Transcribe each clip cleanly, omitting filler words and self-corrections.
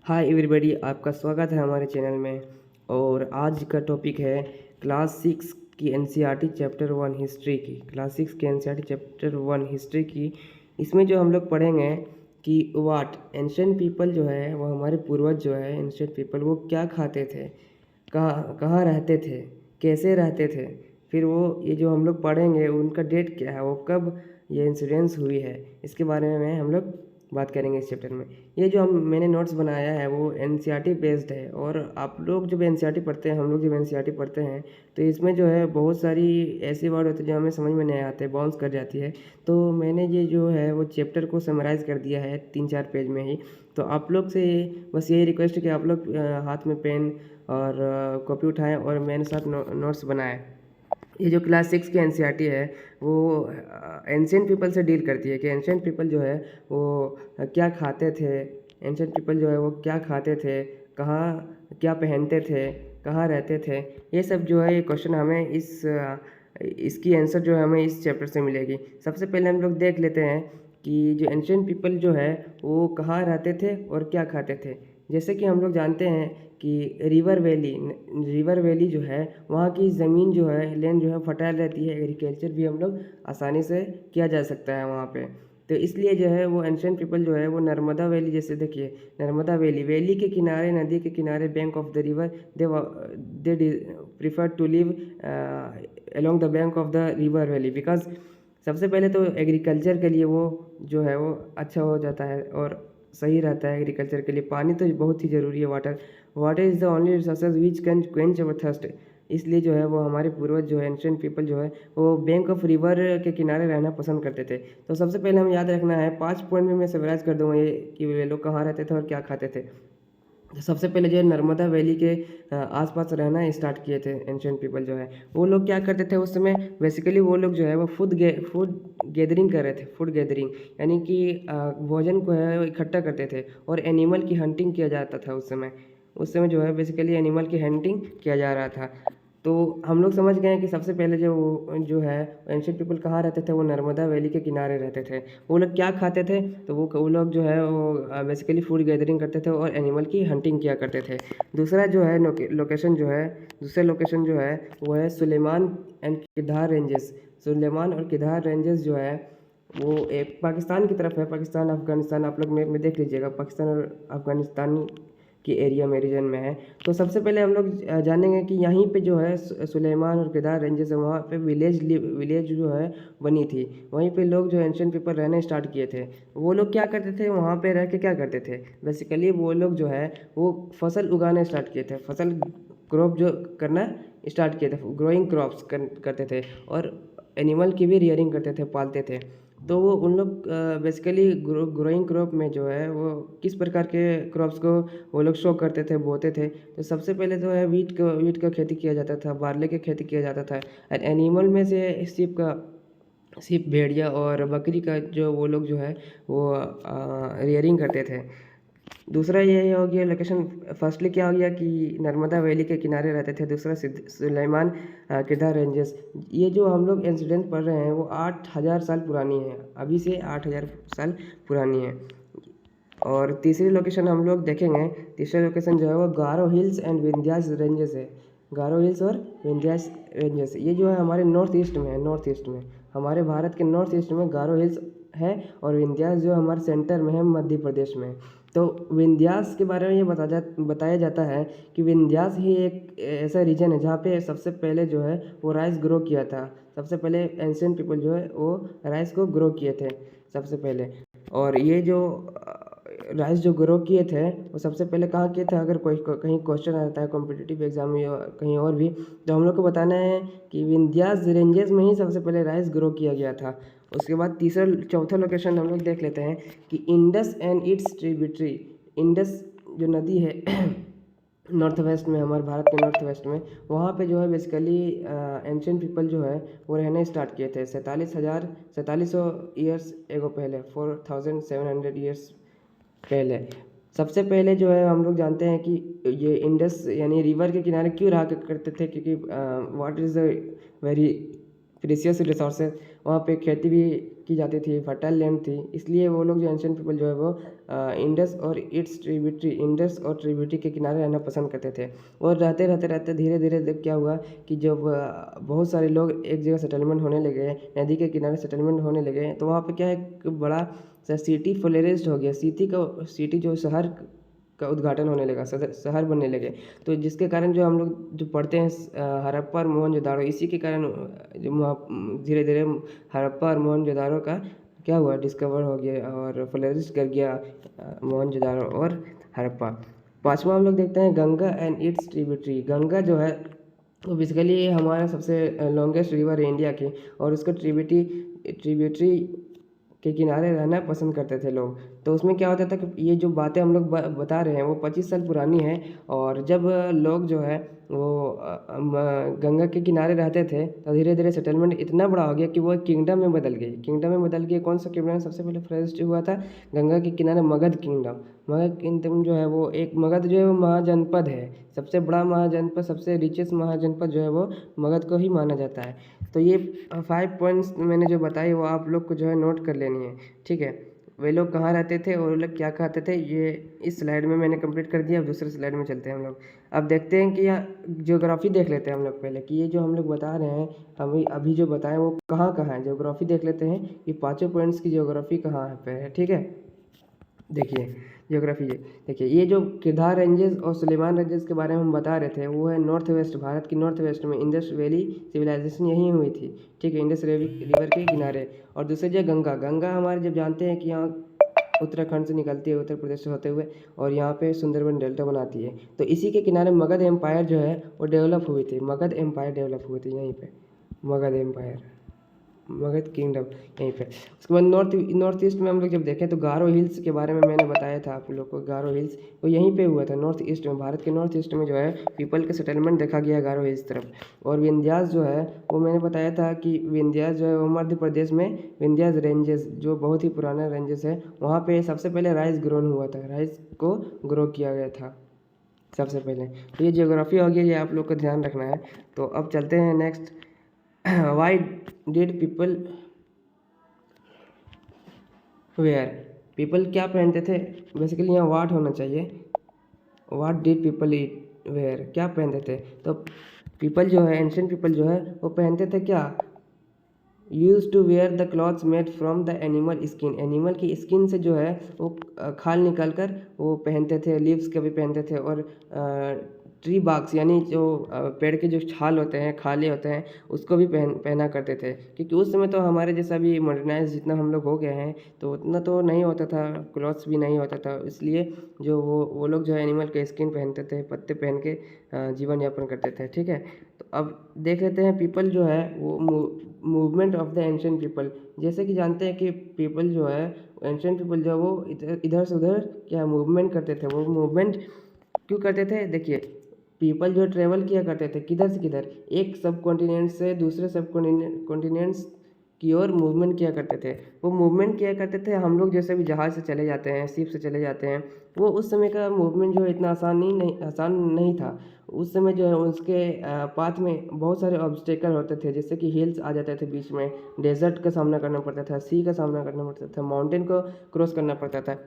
Hi everybody, आपका स्वागत है हमारे चैनल में। और आज का टॉपिक है क्लास 6 की एनसीईआरटी चैप्टर 1 हिस्ट्री की। क्लास 6 की एनसीईआरटी चैप्टर 1 हिस्ट्री की। इसमें जो हम लोग पढ़ेंगे कि वाट एंशिएंट पीपल जो है, वो हमारे पूर्वज जो है एंशिएंट पीपल, वो क्या खाते थे, कहाँ कहाँ रहते थे, कैसे रहते थे। फिर वो ये जो हम लोग पढ़ेंगे उनका डेट क्या है, वो कब ये इंसिडेंस हुई है, इसके बारे में हम लोग बात करेंगे इस चैप्टर में। ये जो मैंने नोट्स बनाया है वो एनसीईआरटी बेस्ड है। और आप लोग जब एनसीईआरटी पढ़ते हैं, हम लोग जब एनसीईआरटी पढ़ते हैं, तो इसमें जो है बहुत सारी ऐसे वर्ड होते हैं जो हमें समझ में नहीं आते, बाउंस कर जाती है। तो मैंने ये जो है वो चैप्टर को समराइज़ कर दिया है 3-4 पेज में ही। तो आप लोग से बस यही रिक्वेस्ट है कि आप लोग हाथ में पेन और कॉपी उठाएँ और मैंने साथ नोट्स बनाए। ये जो क्लास 6 की एनसीईआरटी है वो एंशिएंट पीपल से डील करती है कि एंशिएंट पीपल जो है वो क्या खाते थे, एंशिएंट पीपल जो है वो क्या खाते थे, कहाँ क्या पहनते थे, कहाँ रहते थे। ये सब जो है ये क्वेश्चन हमें इसकी आंसर जो है हमें इस चैप्टर से मिलेगी। सबसे पहले हम लोग देख लेते हैं कि जो एंशिएंट पीपल जो है वो कहाँ रहते थे और क्या खाते थे। जैसे कि हम लोग जानते हैं कि रिवर वैली जो है वहाँ की ज़मीन जो है, लैंड जो है फर्टाइल रहती है। एग्रीकल्चर भी हम लोग आसानी से किया जा सकता है वहाँ पे। तो इसलिए जो है वो एंशिएंट पीपल जो है वो नर्मदा वैली, जैसे देखिए नर्मदा वैली के किनारे, नदी के किनारे, bank of the river, they prefer to live along the bank of the river valley. Because सबसे पहले तो एग्रीकल्चर के लिए वो जो है वो अच्छा हो जाता है और सही रहता है एग्रीकल्चर के लिए। पानी तो बहुत ही ज़रूरी है। Water is the only resources which can quench our thirst. इसलिए जो है वो हमारे पूर्वज जो है एंशिएंट पीपल जो है वो बैंक ऑफ रिवर के किनारे रहना पसंद करते थे। तो सबसे पहले हमें याद रखना है, 5 पॉइंट में मैं समराइज कर दूँगा ये कि वे लोग कहाँ रहते थे और क्या खाते थे। तो सबसे पहले जो है नर्मदा वैली के आसपास रहना स्टार्ट किए थे एंशिएंट पीपल जो है। वो लोग क्या करते थे उस समय, बेसिकली वो लोग जो है वो फूड गैदरिंग कर रहे थे। फूड गैदरिंग यानी कि भोजन को है वो इकट्ठा करते थे और एनिमल की हंटिंग किया जाता था उस समय जो है बेसिकली एनिमल की हंटिंग किया जा रहा था। तो हम लोग समझ गए हैं कि सबसे पहले जो है एंशिएंट पीपल कहाँ रहते थे, वो नर्मदा वैली के किनारे रहते थे। वो लोग क्या खाते थे, तो वो लोग जो है वो बेसिकली फूड गैदरिंग करते थे और एनिमल की हंटिंग किया करते थे। दूसरा जो है लोकेशन जो है, दूसरा लोकेशन जो है वो है सुलेमान एंड किधार रेंजेस। सुलेमान और किधार रेंजेस जो है वो एक पाकिस्तान की तरफ है। पाकिस्तान अफगानिस्तान, आप लोग मैप में देख लीजिएगा, पाकिस्तान और अफगानिस्तान की एरिया में, रीजन में है। तो सबसे पहले हम लोग जानेंगे कि यहीं पे जो है सुलेमान और केदार रेंजेस है, वहाँ पे विलेज जो है बनी थी। वहीं पे लोग जो एंशिएंट पीपल रहने स्टार्ट किए थे। वो लोग क्या करते थे, वहाँ पे रह के क्या करते थे, बेसिकली वो लोग जो है वो फसल उगाने स्टार्ट किए थे। फसल क्रॉप जो करना स्टार्ट किए थे, ग्रोइंग क्रॉप्स करते थे और एनिमल की भी रियरिंग करते थे, पालते थे। तो वो उन लोग बेसिकली ग्रोइंग क्रॉप में जो है वो किस प्रकार के क्रॉप्स को वो लोग शो करते थे, बोते थे। तो सबसे पहले तो है वीट का खेती किया जाता था, बार्ले की खेती किया जाता था। और एनिमल में से सिर्फ भेड़िया और बकरी का जो वो लोग जो है वो रियरिंग करते थे। दूसरा ये हो गया लोकेशन। फर्स्टली क्या हो गया कि नर्मदा वैली के किनारे रहते थे। दूसरा सुलेमान केदार रेंजेस। ये जो हम लोग इंसिडेंट पढ़ रहे हैं वो 8,000 साल पुरानी है, अभी से 8,000 साल पुरानी है। और तीसरी लोकेशन हम लोग देखेंगे, तीसरा लोकेशन जो है वो गारो हिल्स एंड विंध्यास रेंजेस है। गारो हिल्स और विंध्यास रेंजेस ये जो है हमारे नॉर्थ ईस्ट में है। नॉर्थ ईस्ट में, हमारे भारत के नॉर्थ ईस्ट में गारो हिल्स है और विंध्यास जो हमारे सेंटर में है, मध्य प्रदेश में। तो विंध्यास के बारे में ये बताया जाता है कि विंध्यास ही एक ऐसा रीजन है जहाँ पे सबसे पहले जो है वो राइस ग्रो किया था। सबसे पहले एंशिएंट पीपल जो है वो राइस को ग्रो किए थे सबसे पहले। और ये जो राइस जो ग्रो किए थे वो सबसे पहले कहाँ किए थे, अगर कोई कहीं क्वेश्चन आता है कॉम्पिटिटिव एग्जाम में या कहीं और भी, तो हम लोग को बताना है कि विंध्यास रेंजेस में ही सबसे पहले राइस ग्रो किया गया था। उसके बाद चौथा लोकेशन हम लोग देख लेते हैं कि Indus and it's tributary. Indus जो नदी है नॉर्थ वेस्ट में, हमारे भारत के नॉर्थ वेस्ट में, वहाँ पे जो है बेसिकली एंशिएंट पीपल जो है वो रहने स्टार्ट किए थे 4700 ईयर्स एगो पहले, 4700 ईयर्स पहले। सबसे पहले जो है हम लोग जानते हैं कि ये इंडस यानी रिवर के किनारे क्यों रहा करते थे, क्योंकि water is a very precious resources. वहाँ पे खेती भी की जाती थी, फर्टाइल लैंड थी, इसलिए वो लोग जो एंशिएंट पीपल जो है वो इंडस और इट्स ट्रिब्यूटरी, इंडस और ट्रिब्यूटरी के किनारे रहना पसंद करते थे। और रहते धीरे धीरे जब क्या हुआ कि जब बहुत सारे लोग एक जगह सेटलमेंट होने लगे, नदी के किनारे सेटलमेंट होने लगे, तो वहाँ पे क्या है, एक बड़ा सा सिटी फ्लोरिश्ड हो गया। सिटी जो शहर का उद्घाटन होने लगा, शहर बनने लगे। तो जिसके कारण जो हम लोग जो पढ़ते हैं हड़प्पा और मोहनजोदाड़ो, इसी के कारण जो धीरे धीरे हड़प्पा और मोहनजोदाड़ो का क्या हुआ, डिस्कवर हो गया और फ्लरिश कर गया मोहनजोदाड़ो और हड़प्पा। पाँचवा हम लोग देखते हैं Ganga and it's tributary. Ganga जो है वो बेसिकली हमारा सबसे लॉन्गेस्ट रिवर है इंडिया की, और उसका ट्रिब्यूटरी के किनारे रहना पसंद करते थे लोग। तो उसमें क्या होता था कि ये जो बातें हम लोग बता रहे हैं वो 25 साल पुरानी है। और जब लोग जो है वो गंगा के किनारे रहते थे तो धीरे धीरे सेटलमेंट इतना बड़ा हो गया कि वो एक किंगडम में बदल गई। कौन सा किंगडम सबसे पहले फर्स्ट हुआ था गंगा के किनारे? मगध किंगडम। मगध किंगडम जो है वो एक, मगध जो है वो महाजनपद है, सबसे बड़ा महाजनपद, सबसे रिचेस्ट महाजनपद जो है वो मगध को ही माना जाता है। तो ये 5 पॉइंट्स मैंने जो बताई वो आप लोग को जो है नोट कर लेनी है, ठीक है। वे लोग कहाँ रहते थे और वो लोग क्या खाते थे, ये इस स्लाइड में मैंने कंप्लीट कर दिया। अब दूसरे स्लाइड में चलते हैं हम लोग। अब देखते हैं कि ज्योग्राफी देख लेते हैं हम लोग पहले, कि ये जो हम लोग बता रहे हैं अभी जो बताएं वो कहाँ कहाँ है। ज्योग्राफी देख लेते हैं कि पाँचों पॉइंट्स की ज्योग्राफी कहाँ पे है, ठीक है। देखिए ज्योग्राफी, देखिए ये जो किरदार रेंजेस और सुलेमान रेंजेस के बारे में हम बता रहे थे वो है नॉर्थ वेस्ट, भारत की नॉर्थ वेस्ट में इंडस वैली सिविलाइजेशन यहीं हुई थी, ठीक है, इंडस रिवर के किनारे। और दूसरी जगह गंगा हमारे जब जानते हैं कि यहाँ उत्तराखंड से निकलती है, उत्तर प्रदेश से होते हुए, और यहाँ पे सुंदरबन डेल्टा बनाती है। तो इसी के किनारे मगध एम्पायर जो है वो डेवलप हुई थी, मगध एम्पायर डेवलप हुई थी यहीं पे, मगध एम्पायर, मगध किंगडम यहीं पे। उसके बाद नॉर्थ ईस्ट में हम लोग जब देखें तो गारो हिल्स के बारे में मैंने बताया था आप लोग को। गारो हिल्स वो यहीं पे हुआ था, नॉर्थ ईस्ट में, भारत के नॉर्थ ईस्ट में जो है पीपल का सेटलमेंट देखा गया गारो हिल्स तरफ। और विंध्यास जो है वो मैंने बताया था कि विंध्यास जो है वो मध्य प्रदेश में विंध्यास रेंजेस जो बहुत ही पुराना रेंजेस है, वहाँ पे सबसे पहले राइस ग्रोन हुआ था, राइस को ग्रो किया गया था सबसे पहले। तो ये जियोग्राफी हो गया, ये आप लोग को ध्यान रखना है। तो अब चलते हैं next. Why did people wear, people क्या पहनते थे, बेसिकली यहाँ वाट होना चाहिए, वाट डिड पीपल वेयर, क्या पहनते थे। तो पीपल जो है, एंशियंट पीपल जो है वो पहनते थे क्या, use to wear the clothes made from the animal skin, animal की स्किन से जो है वो खाल निकाल कर वो पहनते थे, लीव्स के भी पहनते थे, और ट्री बार्क्स यानी जो पेड़ के जो छाल होते हैं, खाले होते हैं, उसको भी पहना करते थे। क्योंकि उस समय तो हमारे जैसा भी मॉडर्नाइज जितना हम लोग हो गए हैं तो उतना तो नहीं होता था, क्लॉथ्स भी नहीं होता था, इसलिए जो वो लोग जो है एनिमल के स्किन पहनते थे, पत्ते पहन के जीवन यापन करते थे, ठीक है। तो अब देख लेते हैं पीपल जो है वो movement of the ancient people. जैसे कि जानते हैं कि पीपल जो है, एंशिएंट पीपल जो है वो इधर से उधर क्या मूवमेंट करते थे। वो मूवमेंट क्यों करते थे, देखिए पीपल जो ट्रेवल किया करते थे किधर से किधर, एक सब कॉन्टिनेंट से दूसरे सब कॉन्टिनेंट्स की ओर मूवमेंट किया करते थे। वो मूवमेंट किया करते थे, हम लोग जैसे भी जहाज़ से चले जाते हैं, शिप से चले जाते हैं, वो उस समय का मूवमेंट जो है इतना आसान नहीं था। उस समय जो है उसके पाथ में बहुत सारे ऑब्स्टेकल होते थे, जैसे कि हिल्स आ जाते थे बीच में, डेजर्ट का सामना करना पड़ता था, सी का सामना करना पड़ता था, माउंटेन को क्रॉस करना पड़ता था।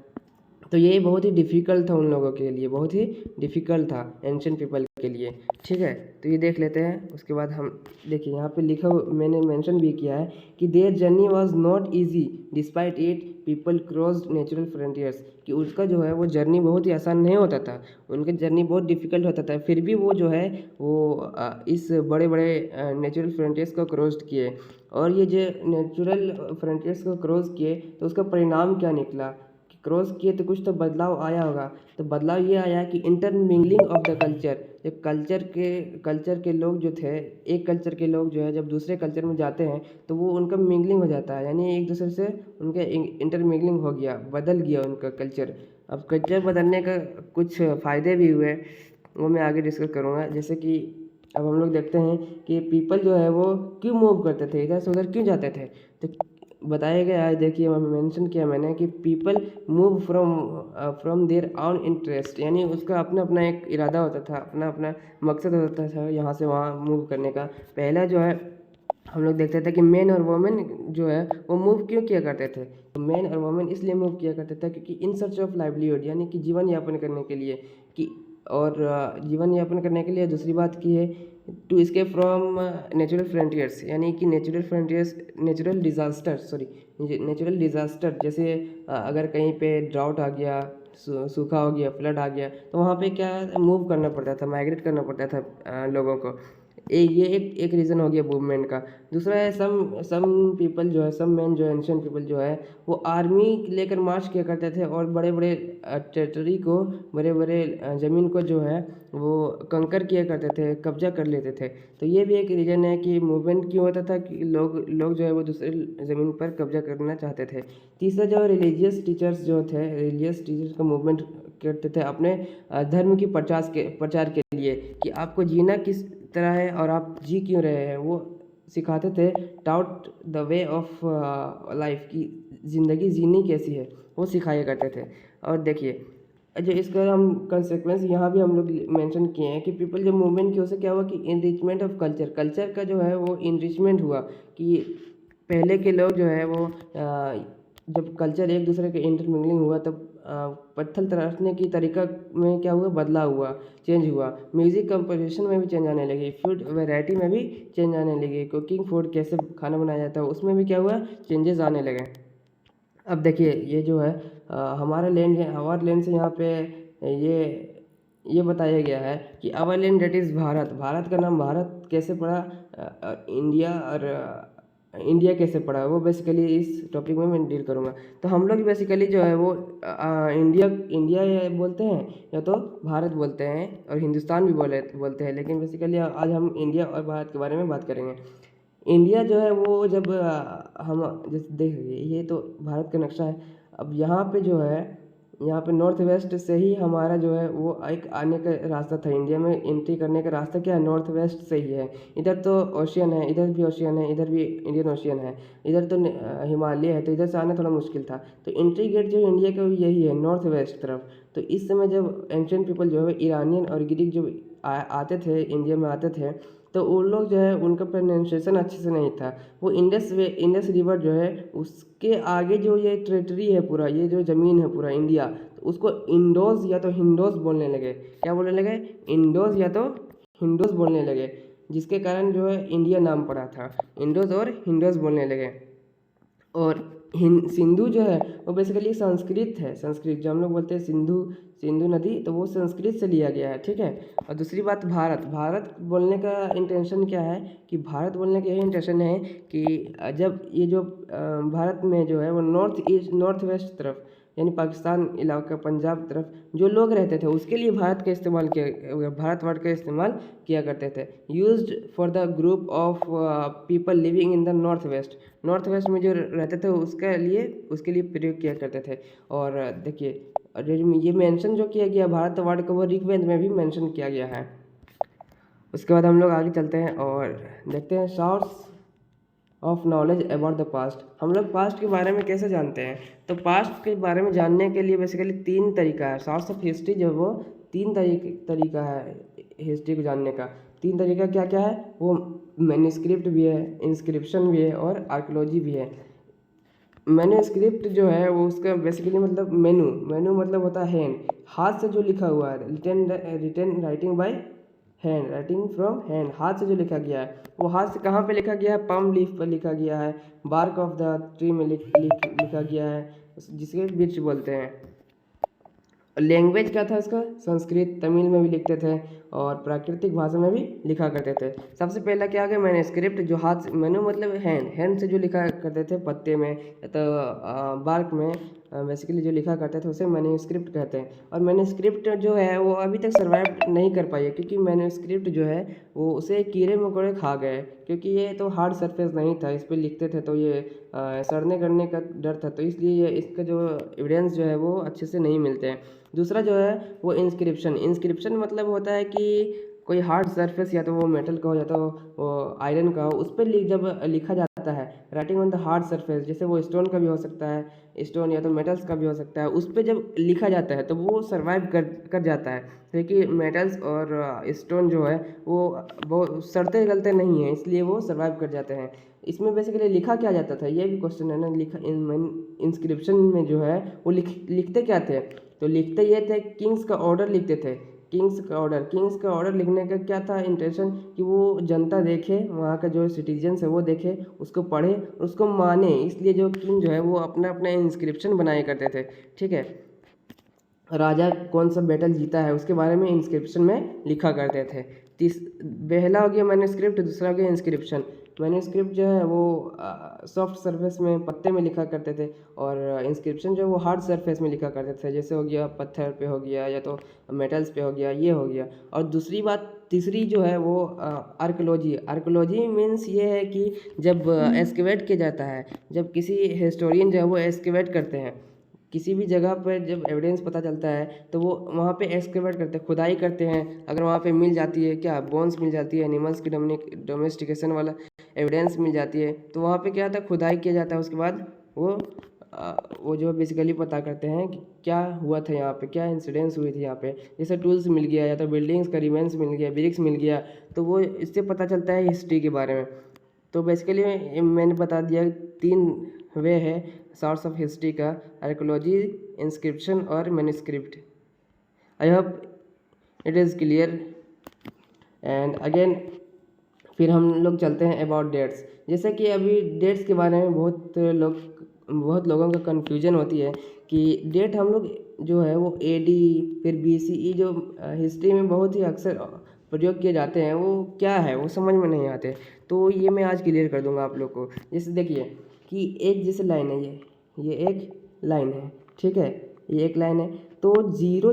तो ये बहुत ही डिफ़िकल्ट था उन लोगों के लिए, बहुत ही डिफ़िकल्ट था एंशिएंट पीपल के लिए, ठीक है। तो ये देख लेते हैं। उसके बाद हम देखिए यहाँ पे लिखा मैंने मेंशन भी किया है कि their journey was not easy despite it people crossed natural frontiers, कि उसका जो है वो जर्नी बहुत ही आसान नहीं होता था, उनका जर्नी बहुत डिफ़िकल्ट होता था, फिर भी वो जो है वो इस बड़े बड़े नेचुरल फ्रंटियर्स को क्रॉस किए। और ये जो नेचुरल फ्रंटियर्स को क्रॉस किए तो उसका परिणाम क्या निकला, क्रॉस किए तो कुछ तो बदलाव आया होगा। तो बदलाव ये आया कि इंटरमिंगलिंग ऑफ द कल्चर, जो कल्चर के लोग जो थे, एक कल्चर के लोग जो है जब दूसरे कल्चर में जाते हैं तो वो उनका मिंगलिंग हो जाता है, यानी एक दूसरे से उनके इंटरमिंगलिंग हो गया, बदल गया उनका कल्चर। अब कल्चर बदलने का कुछ फ़ायदे भी हुए, वो मैं आगे डिस्कस करूँगा। जैसे कि अब हम लोग देखते हैं कि पीपल जो है वो क्यों मूव करते थे, इधर से उधर क्यों जाते थे। तो बताया गया है, देखिए मेंशन किया मैंने कि people move from their own interest, यानी उसका अपना अपना एक इरादा होता था, अपना अपना मकसद होता था यहाँ से वहाँ मूव करने का। पहला जो है हम लोग देखते थे कि मेन और वुमेन जो है वो मूव क्यों किया करते थे। तो मेन और वुमेन इसलिए मूव किया करते थे क्योंकि इन सर्च ऑफ लाइवलीहुड, यानी कि जीवन यापन करने के लिए, कि और जीवन यापन करने के लिए दूसरी बात की है to escape from natural frontiers, यानी कि नेचुरल फ्रंटियर्स, नेचुरल डिज़ास्टर, जैसे अगर कहीं पे ड्राउट आ गया, सूखा हो गया, फ्लड आ गया, तो वहाँ पे क्या मूव करना पड़ता था, माइग्रेट करना पड़ता था लोगों को। ये एक रीज़न हो गया मूवमेंट का। दूसरा है सम पीपल जो है, सम मैन जो है, एंशियंट पीपल जो है, वो आर्मी लेकर मार्च किया करते थे और बड़े बड़े टेरिटरी को, बड़े बड़े ज़मीन को जो है वो कंकर किया करते थे, कब्जा कर लेते थे। तो ये भी एक रीज़न है कि मूवमेंट क्यों होता था, कि लोग जो है वो दूसरे ज़मीन पर कब्जा करना चाहते थे। तीसरा जो रिलीजियस टीचर्स जो थे, रिलीजियस टीचर्स का मूवमेंट करते थे अपने धर्म की प्रचार के लिए, कि आपको जीना किस तरह है और आप जी क्यों रहे हैं, वो सिखाते थे। Taut the way of life, की ज़िंदगी जीनी कैसी है, वो सिखाया करते थे। और देखिए जो इसका हम कंसेक्वेंस यहाँ भी हम लोग मेंशन किए हैं कि पीपल जब मूवमेंट की, उससे क्या हुआ कि इनरिचमेंट ऑफ कल्चर का जो है वो इनरिचमेंट हुआ, कि पहले के लोग जो है वो जब कल्चर एक दूसरे के इंटरमिंगलिंग हुआ, तब पत्थर तराशने की तरीका में क्या हुआ, बदलाव हुआ, चेंज हुआ। म्यूज़िक कंपोजिशन में भी चेंज आने लगी, फूड वैरायटी में भी चेंज आने लगी, कुकिंग फूड कैसे खाना बनाया जाता है उसमें भी क्या हुआ, चेंजेस आने लगे। अब देखिए ये जो है हमारा लैंड है, आवर लैंड से यहाँ पे ये बताया गया है कि our land that is Bharat. Bharat का नाम भारत कैसे पड़ा, इंडिया, और इंडिया कैसे पड़ा, वो बेसिकली इस टॉपिक में मैं डील करूँगा। तो हम लोग बेसिकली जो है वो इंडिया बोलते हैं या तो भारत बोलते हैं, और हिंदुस्तान भी बोलते हैं, लेकिन बेसिकली आज हम इंडिया और भारत के बारे में बात करेंगे। इंडिया जो है वो जब हम जैसे देखिए ये तो भारत का नक्शा है। अब यहाँ पे जो है, यहाँ पे नॉर्थ वेस्ट से ही हमारा जो है वो एक आने का रास्ता था। इंडिया में एंट्री करने का रास्ता क्या है, नॉर्थ वेस्ट से ही है। इधर तो ओशियन है, इधर भी ओशियन है, इधर भी इंडियन ओशियन है, इधर तो हिमालय है, तो इधर से आना थोड़ा मुश्किल था। तो एंट्री गेट जो इंडिया का यही है, नॉर्थ वेस्ट तरफ। तो इस समय जब एंशियंट पीपल जो है ईरानियन और ग्रीक जो आते थे, इंडिया में आते थे, तो उन लोग जो है उनका प्रोनाउंसिएशन अच्छे से नहीं था। वो इंडस रिवर जो है उसके आगे जो ये टेरिटरी है पूरा, ये जो ज़मीन है पूरा इंडिया, तो उसको इंडोज या तो हिंडोज बोलने लगे। क्या बोलने लगे, इंडोज या तो हिंडोज बोलने लगे, जिसके कारण जो है इंडिया नाम पड़ा था। इंडोज और हिंडोज बोलने लगे। और सिंधु जो है वो बेसिकली संस्कृत है, संस्कृत जो हम लोग बोलते हैं सिंधु नदी, तो वो संस्कृत से लिया गया है, ठीक है। और दूसरी बात भारत बोलने का इंटेंशन क्या है, कि भारत बोलने का यही इंटेंशन है कि जब ये जो भारत में जो है वो नॉर्थ वेस्ट तरफ, यानी पाकिस्तान इलाका, पंजाब तरफ जो लोग रहते थे, उसके लिए भारत का इस्तेमाल किया, भारत वर्ड का इस्तेमाल किया करते थे। Used for the group of people living in the north west में जो रहते थे उसके लिए प्रयोग किया करते थे। और देखिए ये मेंशन जो किया गया भारत वर्ड का, वो ऋग्वेद में भी मेंशन किया गया है। उसके बाद हम लोग आगे चलते हैं और देखते हैं source of knowledge about the past. हम लोग पास्ट के बारे में कैसे जानते हैं, तो पास्ट के बारे में जानने के लिए बेसिकली 3 तरीका है। सोर्स ऑफ हिस्ट्री जो वो 3 तरीका है हिस्ट्री को जानने का। 3 तरीका क्या क्या है, वो मैन्युस्क्रिप्ट भी है, इंस्क्रिप्शन भी है, और आर्कियोलॉजी भी है। मैन्युस्क्रिप्ट जो है वो उसका बेसिकली मतलब मेनू मतलब होता है हैंड, हाथ से जो लिखा हुआ है, written writing by hand, writing from hand, हाथ से जो लिखा गया है, वो हाथ से कहाँ पे लिखा गया है, पाम लीफ पर लिखा गया है, बार्क ऑफ द ट्री में लिखा गया है, जिसके बिर्च बोलते हैं। लैंग्वेज क्या था इसका, संस्कृत, तमिल में भी लिखते थे, और प्राकृतिक भाषा में भी लिखा करते थे। सबसे पहला क्या आ गया, मैन्युस्क्रिप्ट, जो हाथ से, मैन्यू मतलब हैंड से जो लिखा करते थे पत्ते में, तो बार्क में बेसिकली जो लिखा करते थे उसे मैन्युस्क्रिप्ट कहते हैं। और मैन्युस्क्रिप्ट जो है वो अभी तक सर्वाइव नहीं कर पाई है, क्योंकि मैन्युस्क्रिप्ट जो है वो उसे कीड़े मकोड़े खा गए, क्योंकि ये तो हार्ड सरफेस नहीं था, इस पर लिखते थे तो ये सड़ने करने का डर था, तो इसलिए इसका जो एविडेंस जो है वो अच्छे से नहीं मिलते हैं। दूसरा जो है वो इंस्क्रिप्शन मतलब होता है कि कोई हार्ड सरफेस, या तो वो मेटल का हो या तो वो आयरन का हो, उस पर जब लिखा जाता आता है, writing on the hard surface, जैसे वो स्टोन का भी हो सकता है, स्टोन या तो मेटल्स का भी हो सकता है, उस पर जब लिखा जाता है तो वो सर्वाइव कर जाता है, क्योंकि मेटल्स और स्टोन जो है वो सड़ते गलते नहीं हैं, इसलिए वो सर्वाइव कर जाते हैं। इसमें बेसिकली लिखा क्या जाता था, ये भी क्वेश्चन है ना। लिखा इंस्क्रिप्शन में जो है वो लिखते क्या थे, तो लिखते ये थे किंग्स का ऑर्डर लिखते थे। किंग्स का ऑर्डर लिखने का क्या था इंटेंशन, कि वो जनता देखे, वहाँ का जो सिटीजन्स है वो देखे, उसको पढ़े, उसको माने, इसलिए जो किंग जो है वो अपना अपना इंस्क्रिप्शन बनाया करते थे। ठीक है, राजा कौन सा बैटल जीता है उसके बारे में इंस्क्रिप्शन में लिखा करते थे। पहला हो गया मैन्युस्क्रिप्ट, दूसरा हो गया इंस्क्रिप्शन। मैन्युस्क्रिप्ट जो है वो सॉफ्ट सरफेस में पत्ते में लिखा करते थे, और इंस्क्रिप्शन जो है वो हार्ड सरफेस में लिखा करते थे, जैसे हो गया पत्थर पे हो गया या तो मेटल्स पे हो गया, ये हो गया। और दूसरी बात, तीसरी जो है वो आर्कोलॉजी मीन्स ये है कि जब एस्केवेट किया जाता है, जब किसी हिस्टोरियन जो है वो एस्केवेट करते हैं, किसी भी जगह पर जब एविडेंस पता चलता है तो वो वहाँ पे एक्सकवेट करते हैं, खुदाई करते हैं। अगर वहाँ पे मिल जाती है क्या, बोन्स मिल जाती है, एनिमल्स की डोमेस्टिकेशन वाला एविडेंस मिल जाती है, तो वहाँ पे क्या होता है, खुदाई किया जाता है। उसके बाद वो जो बेसिकली पता करते हैं कि क्या हुआ था यहाँ पे, क्या इंसिडेंस हुई थी यहाँ पे। जैसे टूल्स मिल गया या तो बिल्डिंग्स का रिमेंस मिल गया, ब्रिक्स मिल गया, तो वो इससे पता चलता है हिस्ट्री के बारे में। तो बेसिकली मैंने बता दिया 3 वे है सोर्स ऑफ हिस्ट्री का, आर्कोलॉजी, इंस्क्रिप्शन और manuscript. I hope it is clear. And again फिर हम लोग चलते हैं अबाउट डेट्स। जैसे कि अभी डेट्स के बारे में बहुत लोगों का कन्फ्यूजन होती है कि डेट हम लोग जो है वो AD फिर BCE जो हिस्ट्री में बहुत ही अक्सर प्रयोग किए जाते हैं, वो क्या है वो समझ में नहीं आते। तो ये मैं आज क्लियर कर दूंगा आप लोग को। जैसे देखिए कि एक जैसे लाइन है, ये एक लाइन है, ठीक है, ये एक लाइन है। तो जीरो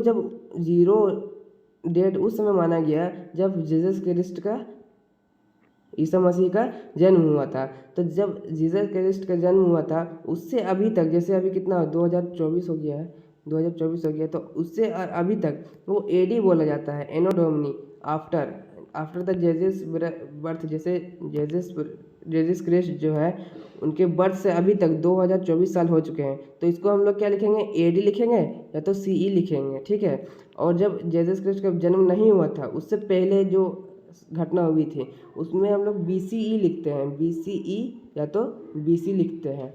डेट उस समय माना गया जब जीसस क्रिस्ट का, ईसा मसीह का जन्म हुआ था। तो जब जीसस क्रिस्ट का जन्म हुआ था उससे अभी तक, जैसे अभी कितना 2024 हो गया है, 2024 हो गया, तो उससे अभी तक वो AD बोला जाता है, anno domini, after the Jesus birth. जैसे जेजस क्रिस्ट जो है उनके बर्थ से अभी तक 2024 साल हो चुके हैं, तो इसको हम लोग क्या लिखेंगे, AD लिखेंगे या तो CE लिखेंगे। ठीक है, और जब जेजस क्रिस्ट का जन्म नहीं हुआ था उससे पहले जो घटना हुई थी उसमें हम लोग BCE लिखते हैं, BCE या तो BC लिखते हैं।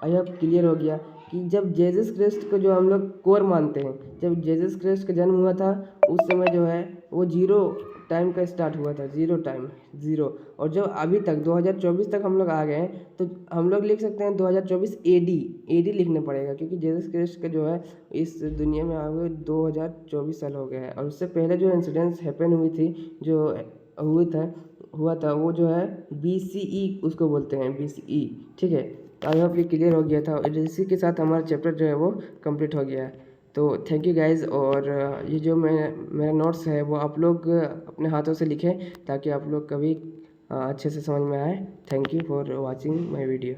आई होप क्लियर हो गया कि जब जेजस क्रिस्ट को जो हम लोग कोर मानते हैं, जब जेजस क्रिस्ट का जन्म हुआ था उस समय जो है वो 0 टाइम का स्टार्ट हुआ था, 0 टाइम, 0। और जब अभी तक 2024 तक हम लोग आ गए हैं तो हम लोग लिख सकते हैं 2024 AD लिखना पड़ेगा, क्योंकि जेजस क्रिस्ट का जो है इस दुनिया में आए हुए 2024 साल हो गए हैं, और उससे पहले जो इंसिडेंट्स हैपन हुई थी, जो हुआ था वो जो है BCE उसको बोलते हैं, BCE। ठीक है, तो आई होप ये क्लियर हो गया था, और इसी के साथ हमारा चैप्टर जो है वो कंप्लीट हो गया है। तो थैंक यू गाइज़। और ये जो मेरा नोट्स है वो आप लोग अपने हाथों से लिखें ताकि आप लोग कभी अच्छे से समझ में आए। Thank you for watching my video.